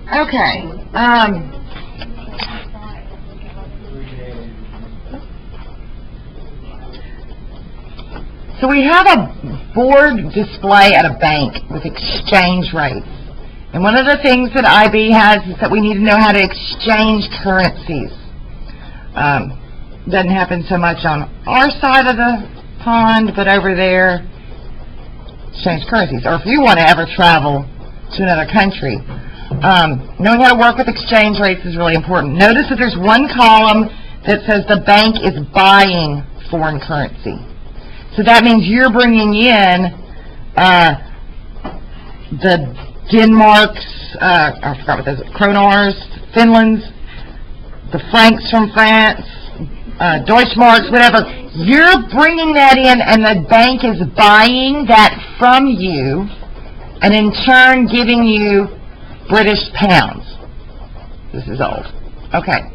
Okay. So we have a board display at a bank with exchange rates. And one of the things that IB has is that we need to know how to exchange currencies. Doesn't happen so much on our side of the pond, but over there, exchange currencies. Or if you want to ever travel to another country, knowing how to work with exchange rates is really important. Notice that there's one column that says the bank is buying foreign currency. So that means you're bringing in the Denmark's, I forgot what those, Kronors, Finland's, the francs from France, Deutschmarks, whatever. You're bringing that in, and the bank is buying that from you, and in turn giving you British pounds. This is old. Okay.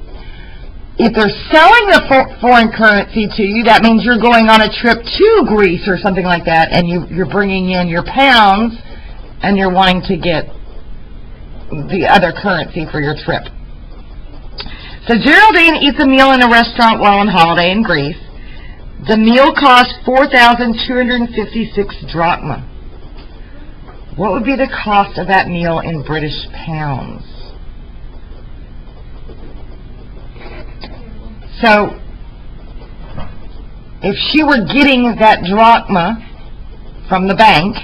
If they're selling the foreign currency to you, that means you're going on a trip to Greece or something like that, and you're bringing in your pounds, and you're wanting to get the other currency for your trip. So Geraldine eats a meal in a restaurant while on holiday in Greece. The meal costs 4,256 drachma. What would be the cost of that meal in British pounds? So, if she were getting that drachma from the bank,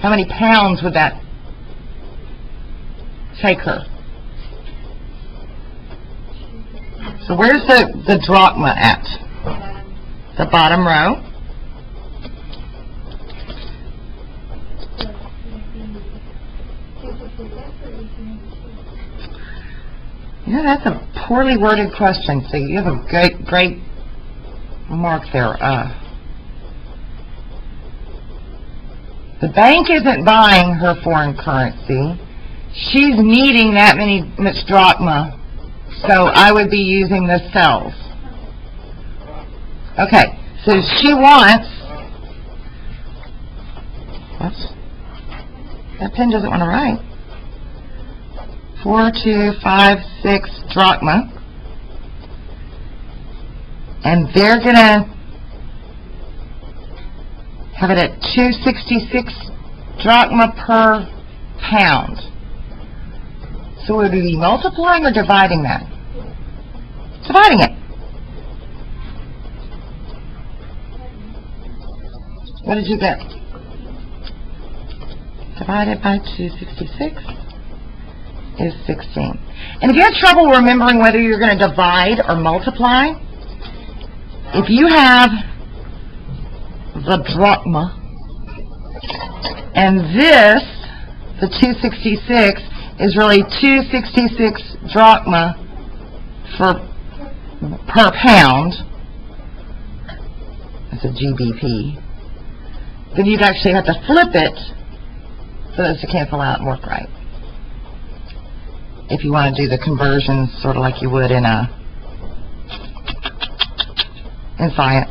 how many pounds would that take her? So where's the drachma at? The bottom row. You know, that's a poorly worded question, so you have a great mark there. The bank isn't buying her foreign currency. She's needing that much drachma, so I would be using the cells. Okay, so she wants, whoops, that pen doesn't want to write. 4,256 drachma, and they're gonna have it at 266 drachma per pound. So would we be multiplying or dividing that? Dividing it. What did you get? Divided by 266 is 16. And if you have trouble remembering whether you're going to divide or multiply, if you have the drachma and this, the 266, is really 266 drachma per pound, that's a GBP, then you'd actually have to flip it for those to cancel out and work right. If you want to do the conversions sort of like you would in science.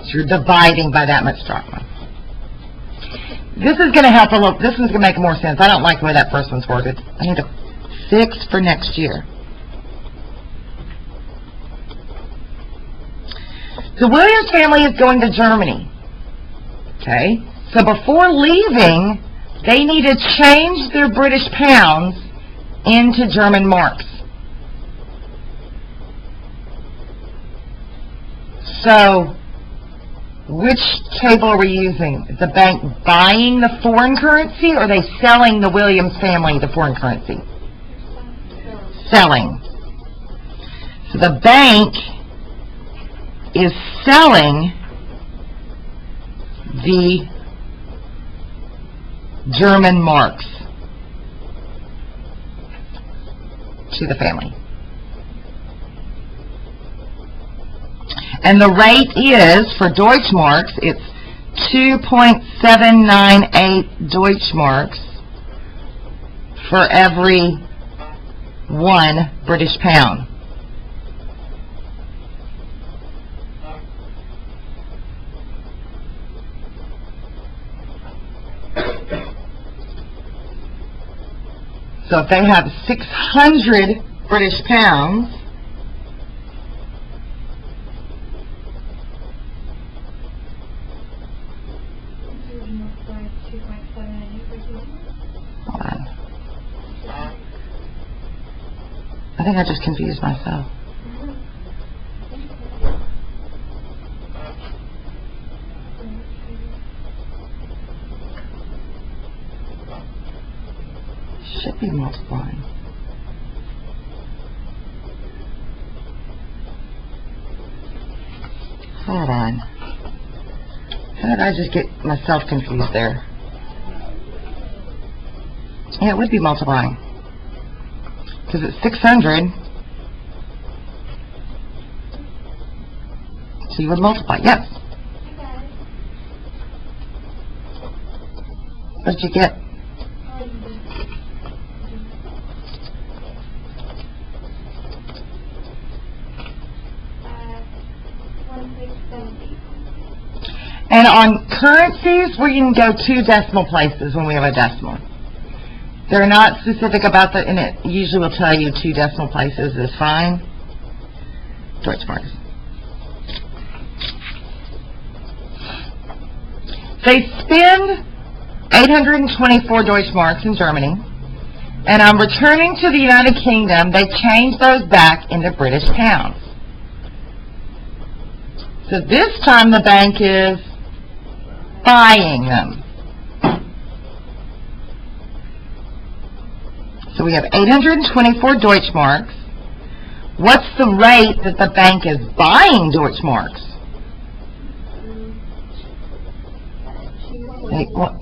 So you're dividing by that much drachma. This is going to help a little. This one's going to make more sense. I don't like the way that first one's worded. I need to fix for next year. The Williams family is going to Germany. Okay? So before leaving, they need to change their British pounds into German marks. So, which table are we using? Is the bank buying the foreign currency, or are they selling the Williams family the foreign currency? Selling. So the bank is selling the German marks to the family. And the rate is, for Deutschmarks, it's 2.798 Deutschmarks for every 1 British pound. So if they have 600 British pounds, hold on. I think I just confused myself. Should be multiplying. Hold on. How did I just get myself confused there? Yeah, it would be multiplying. Because it's 600. So you would multiply. Yes. What did you get? And on currencies, we can go 2 decimal places when we have a decimal. They're not specific about the, and it usually will tell you 2 decimal places is fine. Deutschmarks. They spend 824 Deutschmarks in Germany, and on returning to the United Kingdom, they change those back into British pounds. So this time the bank is buying them. So we have 824 Deutschmarks. What's the rate that the bank is buying Deutschmarks?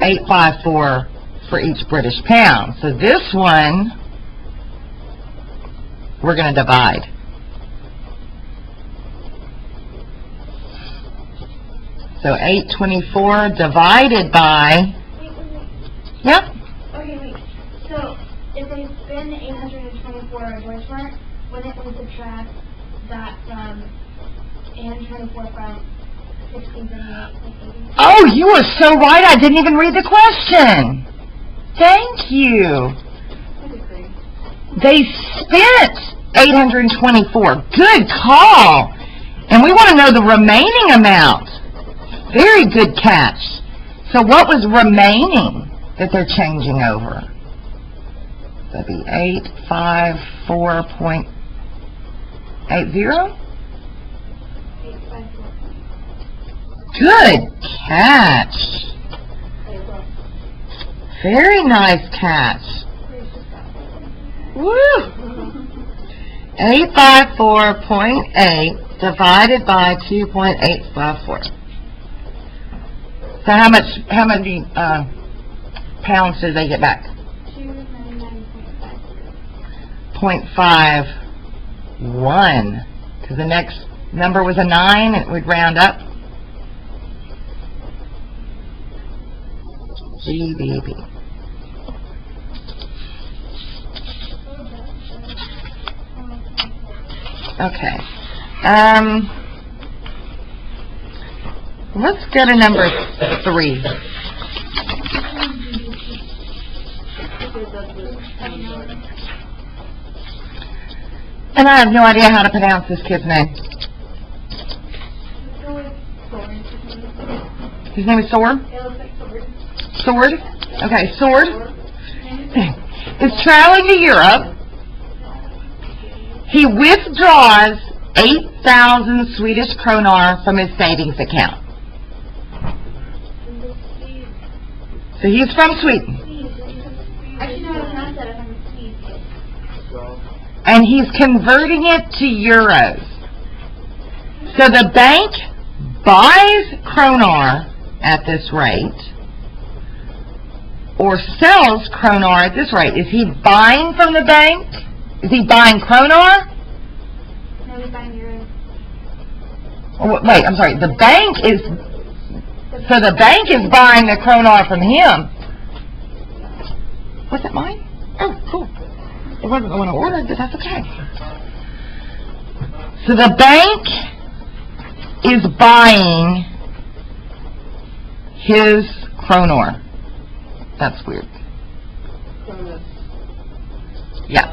854 for each British pound. So this one, we're going to divide. So 824 divided by, yeah? Okay, wait. So if they spend 824 Deutschmark, wouldn't we subtract that from 824 from 1678? Oh, you are so right. I didn't even read the question. Thank you. They spent 824. Good call. And we want to know the remaining amount. Very good catch. So what was remaining that they're changing over? That'd be 854.80? 854. Good catch. Very nice catch. Woo! 854.8 divided by 2.854. So how many pounds did they get back? 0.51. Because the next number was a 9, it would round up. GBP. Okay. Let's go to number 3. And I have no idea how to pronounce this kid's name. His name is Sword? Sword? Okay, Sword is traveling to Europe. He withdraws 8,000 Swedish kroner from his savings account. So he's from Sweden. And he's converting it to euros. So the bank buys kroner at this rate or sells kroner at this rate. Is he buying from the bank? Is he buying kroner? No, he's buying euros. Oh, wait, I'm sorry. The bank is... So the bank is buying the kroner from him. Was that mine? Oh, cool. It wasn't the one I ordered, but that's okay. So the bank is buying his kroner. That's weird. Yeah.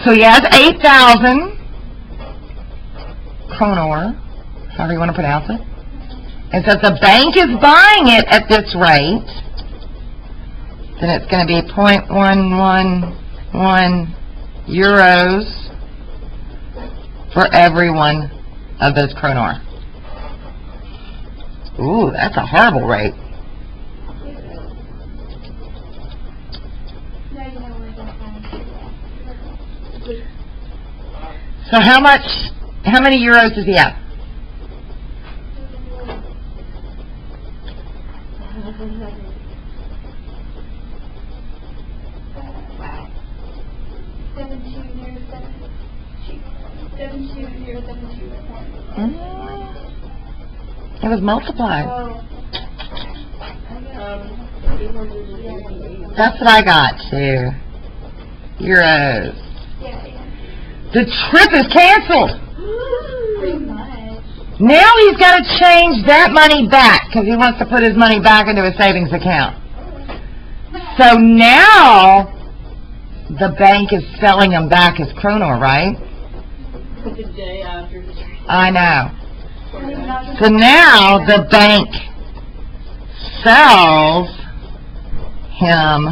So he has 8,000 kronor, however you want to pronounce it. And since the bank is buying it at this rate, then it's going to be 0.111 euros for every one of those kronor. Ooh, that's a horrible rate. So how many euros does he have? Wow. 72. It was multiplied. That's what I got too. Euros. The trip is canceled. Pretty much. Now he's got to change that money back because he wants to put his money back into his savings account. So now the bank is selling him back his kronor, right? The day after. I know. So now the bank sells him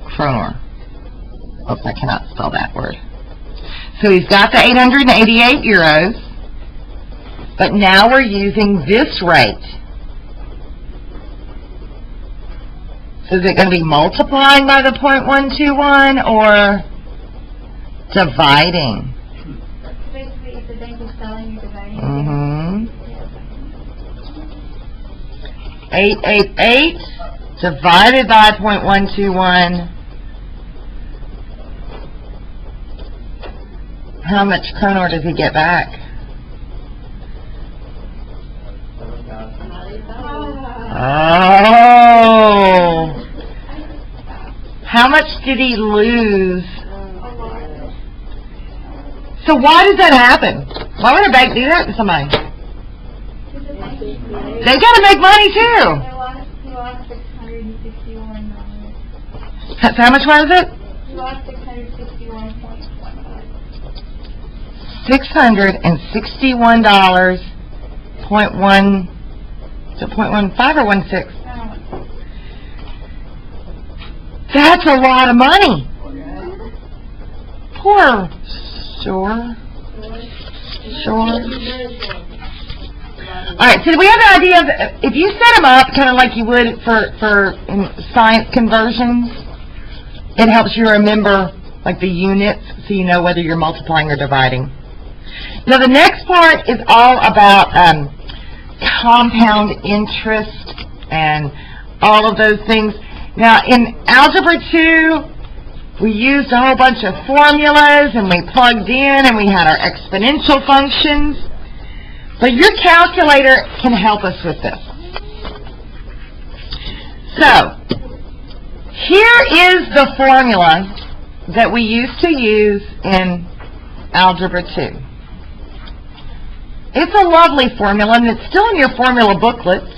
kronor. Oops, I cannot spell that word. So he's got the 888 euros, but now we're using this rate. So is it going to be multiplying by the 0.121 or dividing? Basically, if the bank is selling, you're dividing. 888 divided by 0.121. How much kronor does he get back? Oh. How much did he lose? So why does that happen? Why would a bank do that to somebody? They got to make money too. He lost $661. So how much was it? He lost $661.15. $661.1 .15 or 16? That's a lot of money. Poor Shore. Alright, so we have the idea of, if you set them up kind of like you would for in science conversions, it helps you remember like the units so you know whether you're multiplying or dividing. Now the next part is all about compound interest and all of those things. Now in Algebra 2, we used a whole bunch of formulas and we plugged in and we had our exponential functions. But your calculator can help us with this. So, here is the formula that we used to use in Algebra 2. It's a lovely formula, and it's still in your formula booklets.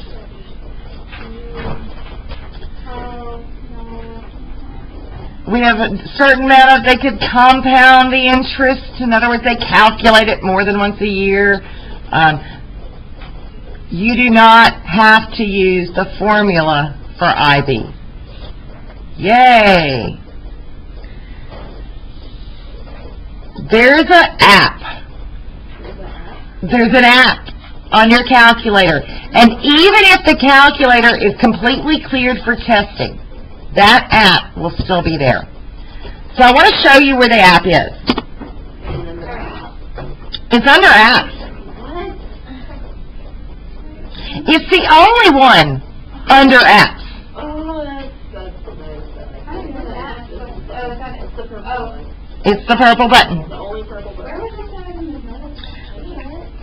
We have a certain amount of, they could compound the interest. In other words, they calculate it more than once a year. You do not have to use the formula for IB. Yay! There's an app. There's an app on your calculator. And even if the calculator is completely cleared for testing, that app will still be there. So I want to show you where the app is. It's under apps. It's the only one under apps. Oh, that's the nice one. It's the purple button. The only purple button.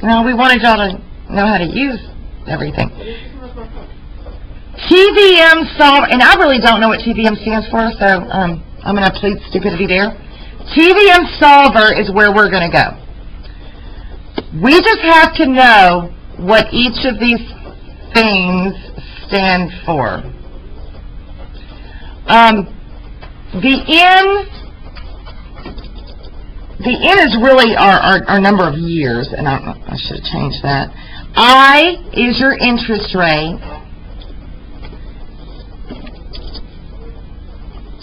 Well, we wanted y'all to know how to use everything. TVM Solver, and I really don't know what TVM stands for, so I'm going to plead stupidity there. TVM Solver is where we're going to go. We just have to know what each of these things stand for. The N the N is really our number of years, and I should have changed that. I is your interest rate.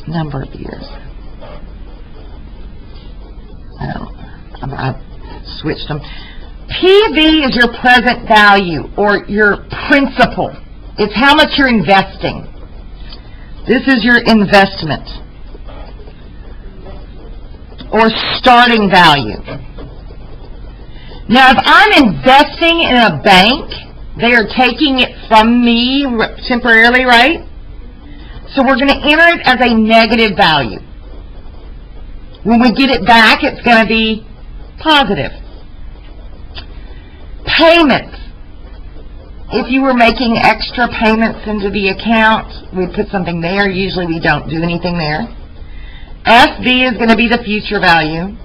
Number of years. I switched them. PV is your present value, or your principal. It's how much you're investing. This is your investment, or starting value. Now, if I'm investing in a bank, they are taking it from me temporarily, right? So we're going to enter it as a negative value. When we get it back, it's going to be positive. Payments. If you were making extra payments into the account, we'd put something there. Usually we don't do anything there. FV is going to be the future value.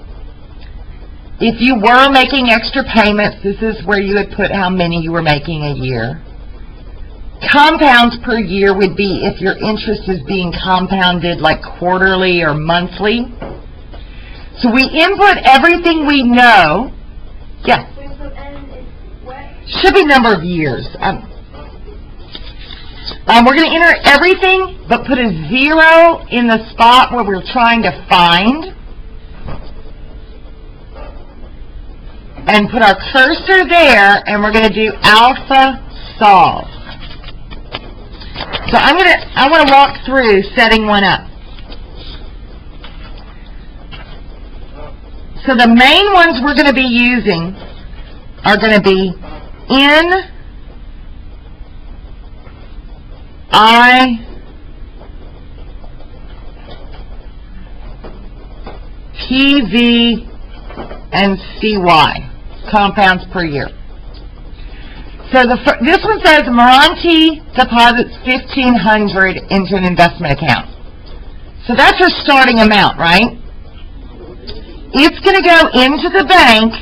If you were making extra payments, this is where you would put how many you were making a year. Compounds per year would be if your interest is being compounded like quarterly or monthly. So we input everything we know. Yes. Should be number of years. We're going to enter everything, but put a 0 in the spot where we're trying to find. And put our cursor there, and we're going to do alpha solve. So I want to walk through setting one up. So the main ones we're going to be using are going to be N, I, PV, and CY, compounds per year. So this one says Moranti deposits $1,500 into an investment account. So that's her starting amount, right? It's going to go into the bank,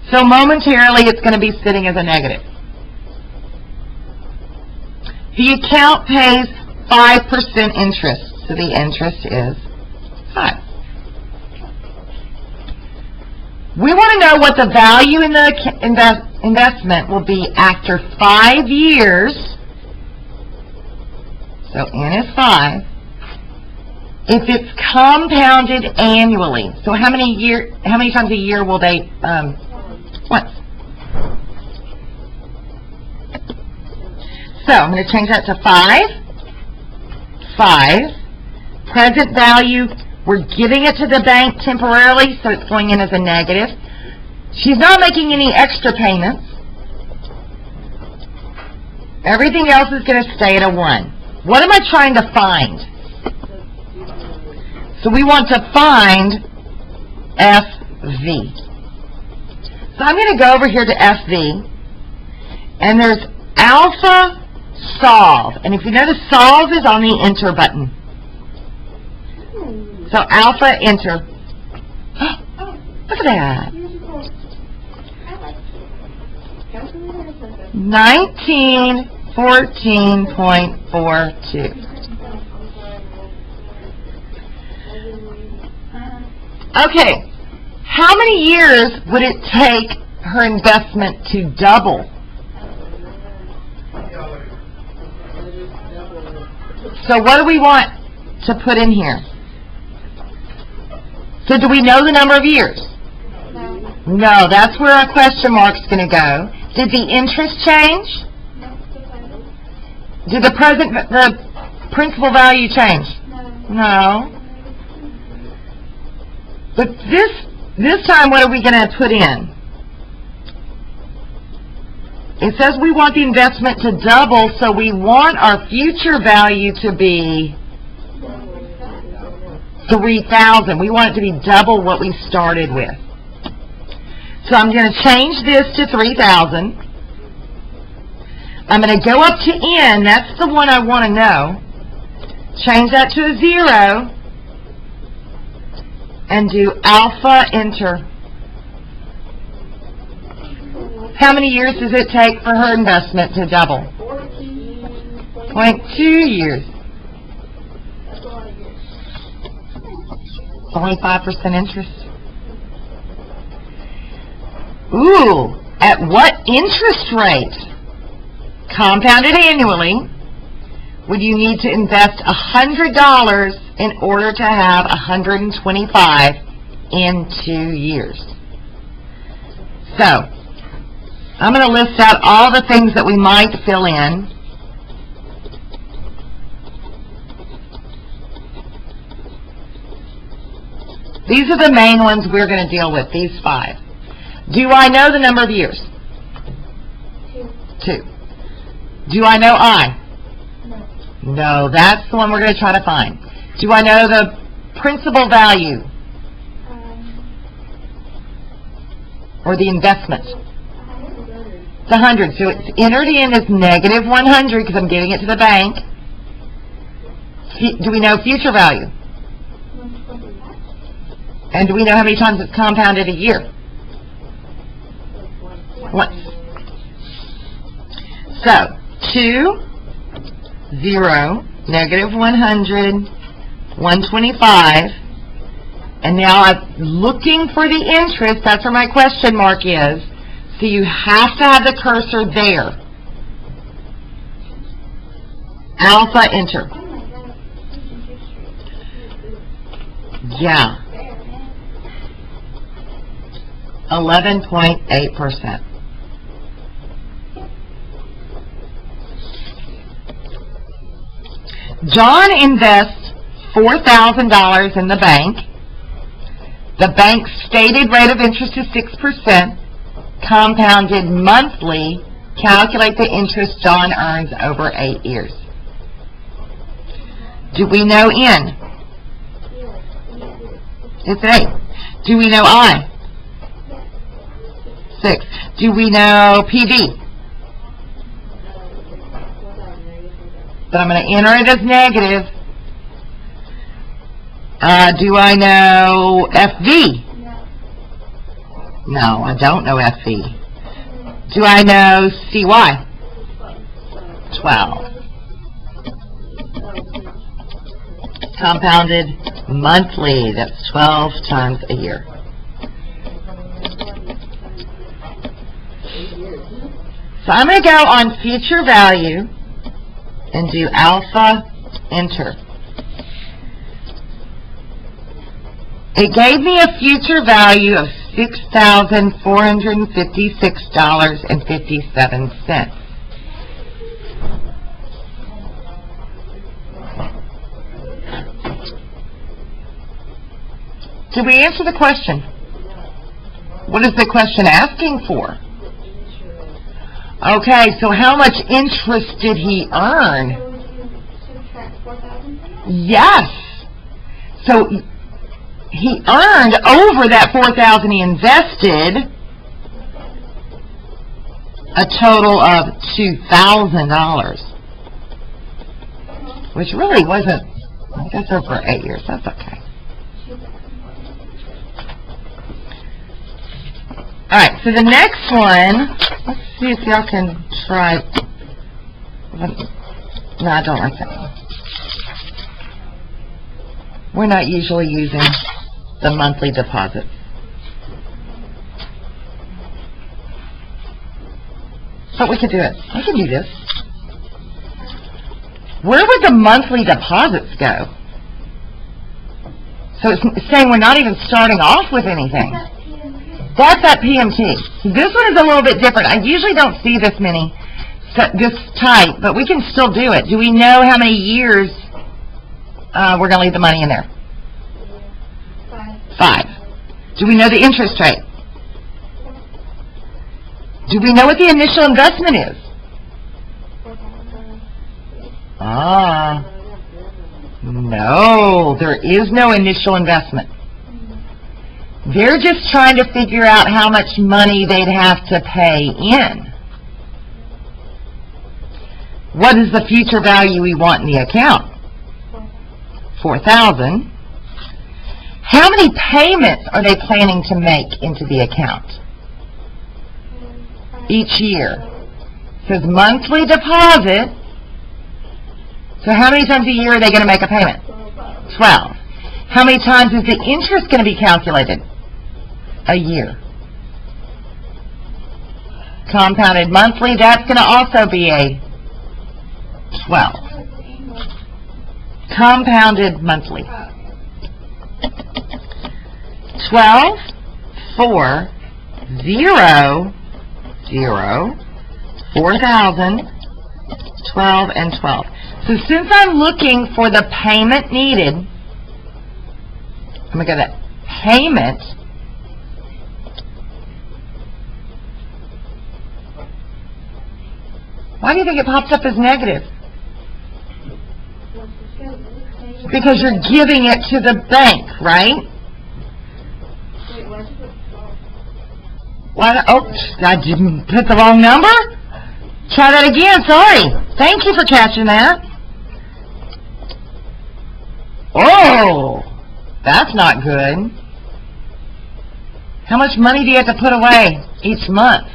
so momentarily it's going to be sitting as a negative. The account pays 5% interest, so the interest is 5. We want to know what the value in the investment will be after 5 years. So N is 5. If it's compounded annually. So how many times a year will they once? So I'm going to change that to 5. 5. Present value, we're giving it to the bank temporarily, so it's going in as a negative. She's not making any extra payments. Everything else is going to stay at a 1. What am I trying to find? So we want to find FV. So I'm going to go over here to FV, and there's alpha solve. And if you notice, solve is on the enter button. So alpha enter. Look at that. 1914.42. Okay, how many years would it take her investment to double? So what do we want to put in here? So do we know the number of years? No. No, that's where our question mark's going to go. Did the interest change? Did the principal value change? No. But this time, what are we going to put in? It says we want the investment to double, so we want our future value to be 3,000. We want it to be double what we started with. So I'm going to change this to 3,000. I'm going to go up to N. That's the one I want to know. Change that to a 0. And do alpha enter. How many years does it take for her investment to double? 0.2 years. It's only 5% interest. Ooh, at what interest rate, compounded annually, would you need to invest $100 in order to have $125 in 2 years? So, I'm going to list out all the things that we might fill in. These are the main ones we're going to deal with, these 5. Do I know the number of years? 2. Do I know I? No, that's the one we're going to try to find. Do I know the principal value? Or the investment? It's 100. So it's entered in as negative 100 because I'm giving it to the bank. Do we know future value? And do we know how many times it's compounded a year? Once. So, 2, 0, negative 100, 125, and now I'm looking for the interest. That's where my question mark is. So you have to have the cursor there. Alpha, enter. Yeah. 11.8%. John invests $4,000 in the bank. The bank's stated rate of interest is 6%. Compounded monthly, calculate the interest John earns over 8 years. Do we know N? It's 8. Do we know I? 6. Do we know PD? But I'm going to enter it as negative. Do I know FV? No, I don't know FV. Do I know CY? 12. Compounded monthly, that's 12 times a year. So I'm going to go on future value and do alpha, enter. It gave me a future value of $6,456.57. Did we answer the question? What is the question asking for? Okay, so how much interest did he earn? Yes. So he earned over that $4,000 he invested a total of $2,000, which really wasn't, I guess over 8 years, that's okay. Alright, so the next one, let's see if y'all can try. No, I don't like that one. We're not usually using the monthly deposit. But we could do it. I can do this. Where would the monthly deposits go? So it's saying we're not even starting off with anything. That's at PMT. This one is a little bit different. I usually don't see this many, this type, but we can still do it. Do we know how many years we're going to leave the money in there? 5. Do we know the interest rate? Do we know what the initial investment is? No, there is no initial investment. They're just trying to figure out how much money they'd have to pay in. What is the future value we want in the account? 4,000. How many payments are they planning to make into the account each year? It says monthly deposit. So how many times a year are they going to make a payment? 12. How many times is the interest going to be calculated? A year. Compounded monthly, that's going to also be a 12. Compounded monthly. 12, 4, 0, 0, 4,000, 12, and 12. So since I'm looking for the payment needed, I'm going to go to payment. Why do you think it pops up as negative? Because you're giving it to the bank, right? Why? Oh, I didn't put the wrong number? Try that again, sorry. Thank you for catching that. Oh, that's not good. How much money do you have to put away each month?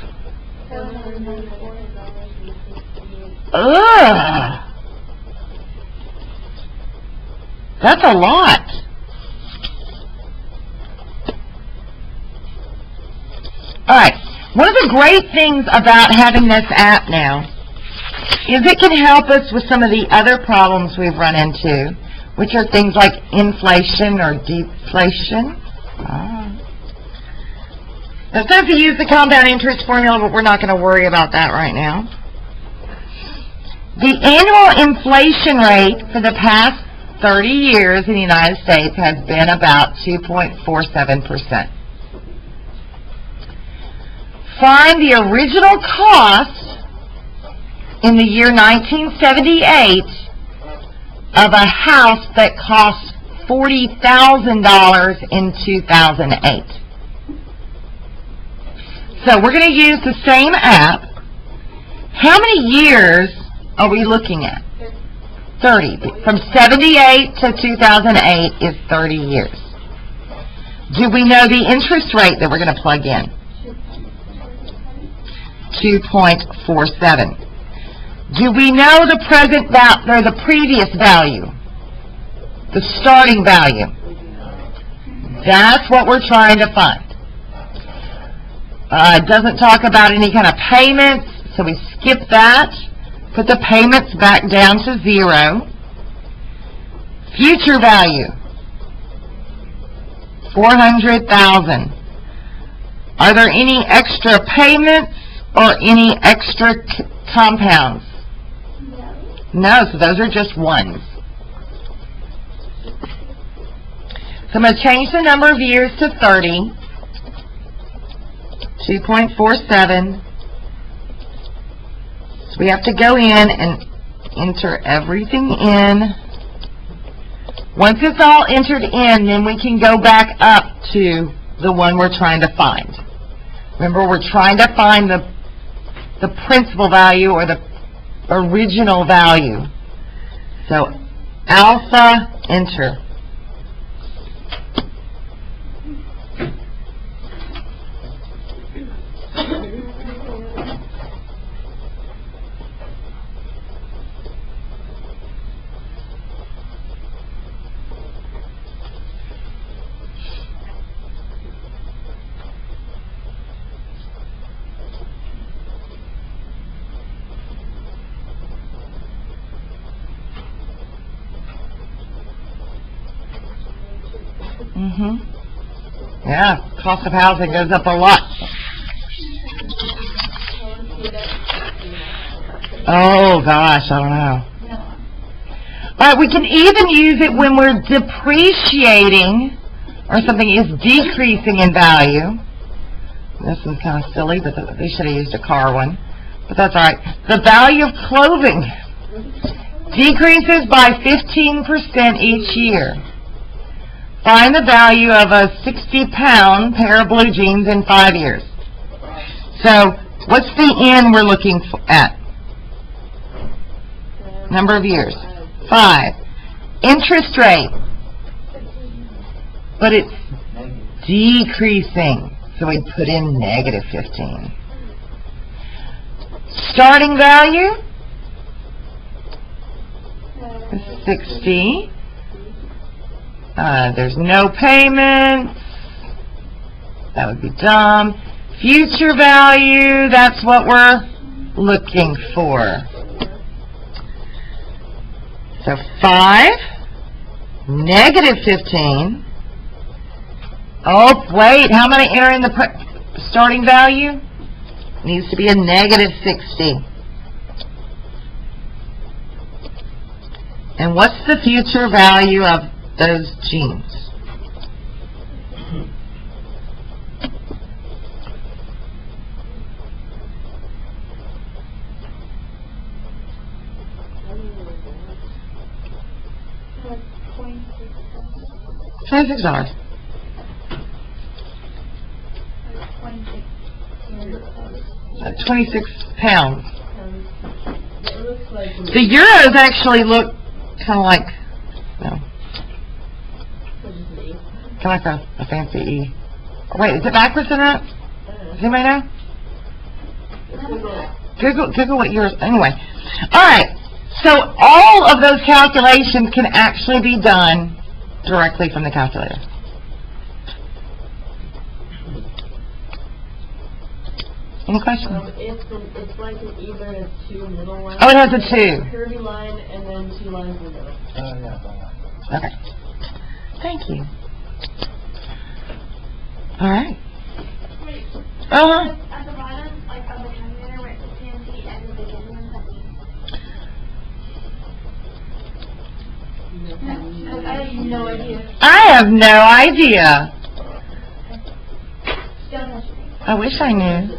Ugh. That's a lot. Alright, one of the great things about having this app now is it can help us with some of the other problems we've run into, which are things like inflation or deflation. It says to use the compound interest formula, but we're not going to worry about that right now. The annual inflation rate for the past 30 years in the United States has been about 2.47%. Find the original cost in the year 1978 of a house that cost $40,000 in 2008. So we're going to use the same app. How many years are we looking at? 30. From 78 to 2008 is 30 years. Do we know the interest rate that we're going to plug in? 2.47. Do we know the present value or the previous value? The starting value. That's what we're trying to find. It doesn't talk about any kind of payments, so we skip that. Put the payments back down to 0. Future value, 400,000. Are there any extra payments or any extra compounds? No, so those are just ones. So I'm going to change the number of years to 30. 2.47. So we have to go in and enter everything in. Once it's all entered in, then we can go back up to the one we're trying to find. Remember, we're trying to find the principal value or the original value. So alpha, enter. Yeah, cost of housing goes up a lot. Oh gosh, I don't know. Alright, we can even use it when we're depreciating or something is decreasing in value. This is kind of silly, but they should have used a car one. But that's alright. The value of clothing decreases by 15% each year. Find the value of a 60-pound pair of blue jeans in 5 years. So, what's the N we're looking at? Number of years. 5. Interest rate. But it's decreasing. So we put in negative 15. Starting value is 60. There's no payments. That would be dumb. Future value, that's what we're looking for. So 5, negative 15. Oh, wait, how many enter in the starting value? Needs to be a negative 60. And what's the future value of those genes? $26. £26. It looks like. The euros actually look kind of like, no, kind of like a fancy E. Oh, wait, is it backwards or not? Does anybody know? Google what yours, anyway. Alright, so all of those calculations can actually be done directly from the calculator. Any questions? It's like either a 2 middle line. Oh, it has a 2. Curvy line and then 2 lines in the middle. Okay. Thank you. Alright. Uh-huh. At the bottom, like, of the calculator where it says CNC and the beginning, I have no idea. I have no idea. Don't touch me. I wish I knew.